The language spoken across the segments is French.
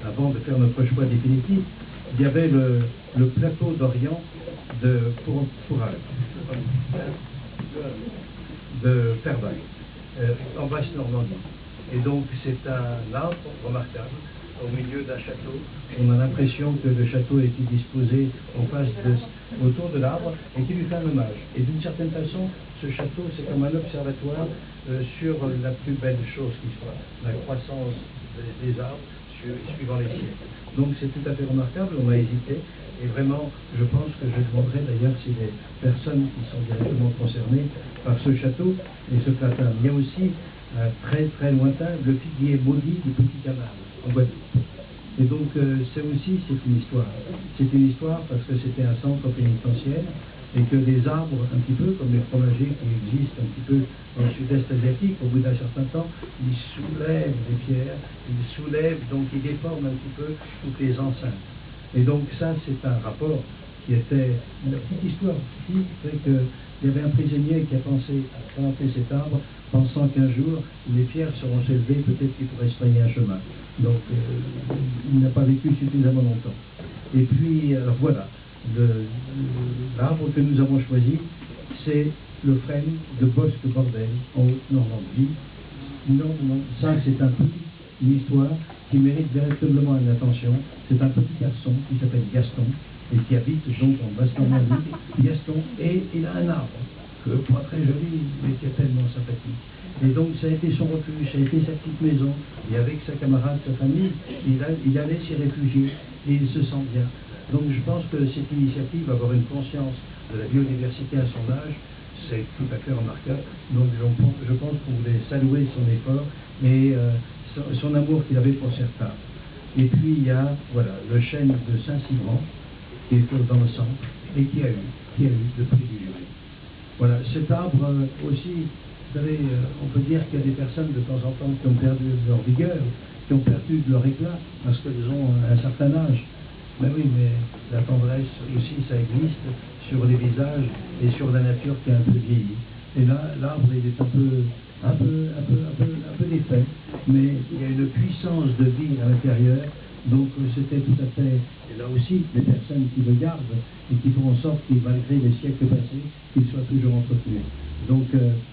avant de faire notre choix définitif, il y avait le plateau d'Orient de Fervaques, en Basse-Normandie. Et donc c'est un arbre remarquable au milieu d'un château. On a l'impression que le château a été disposé autour de l'arbre et qu'il lui fait un hommage. Et d'une certaine façon, ce château, c'est comme un observatoire sur la plus belle chose qui soit, la croissance des arbres suivant les siècles. Donc c'est tout à fait remarquable, on a hésité. Et vraiment, je pense que je demanderai d'ailleurs si les personnes qui sont directement concernées par ce château et ce platane. Il y a aussi très très lointain le figuier maudit du Petit Canal en Guadeloupe. Et donc c'est une histoire. C'est une histoire parce que c'était un centre pénitentiaire et que des arbres, un petit peu comme les fromagers qui existent un petit peu dans le sud-est asiatique, au bout d'un certain temps, ils soulèvent les pierres, donc ils déforment un petit peu toutes les enceintes. Et donc ça, c'est un rapport qui était une petite histoire qui fait qu'il y avait un prisonnier qui a pensé à planter cet arbre, pensant qu'un jour, les pierres seront soulevées, peut-être qu'il pourrait se frayer un chemin. Donc, il n'a pas vécu suffisamment longtemps. Et puis, alors voilà, l'arbre que nous avons choisi, c'est le frêne de Bosc-Bordel, en Haute-Normandie. Non, ça c'est une histoire qui mérite véritablement une attention. C'est un petit garçon qui s'appelle Gaston et qui habite donc en Basse-Normandie. Gaston, et il a un arbre, pas très joli, mais qui est tellement sympathique. Et donc ça a été son refuge, ça a été sa petite maison. Et avec sa camarade, sa famille, il allait s'y réfugier et il se sent bien. Donc je pense que cette initiative, avoir une conscience de la biodiversité à son âge, c'est tout à fait remarquable. Donc je pense qu'on voulait saluer son effort et son amour qu'il avait pour certains. Et puis il y a le chêne de Saint-Simon qui est dans le centre et qui a eu le prix du jury. Voilà, cet arbre aussi, vous savez, on peut dire qu'il y a des personnes de temps en temps qui ont perdu leur vigueur, qui ont perdu de leur éclat parce qu'elles ont un certain âge. Ben oui, mais la tendresse aussi, ça existe sur les visages et sur la nature qui a un peu vieilli. Et là, l'arbre, il est un peu défait, mais il y a une puissance de vie à l'intérieur. Donc c'était tout à fait, et là aussi, les personnes qui le gardent et qui font en sorte qu'il, malgré les siècles passés, qu'il soit toujours entretenu. Donc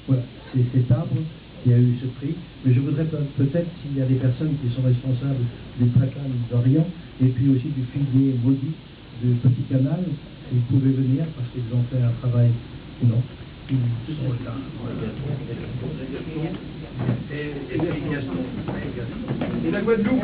voilà, c'est cet arbre qui a eu ce prix. Mais je voudrais peut-être, s'il y a des personnes qui sont responsables du platane d'Orient, et puis aussi du figuier maudit du Petit Canal, vous pouvez venir parce qu'ils ont fait un travail, non, ils sont là. Et puis Gaston. Et la Guadeloupe,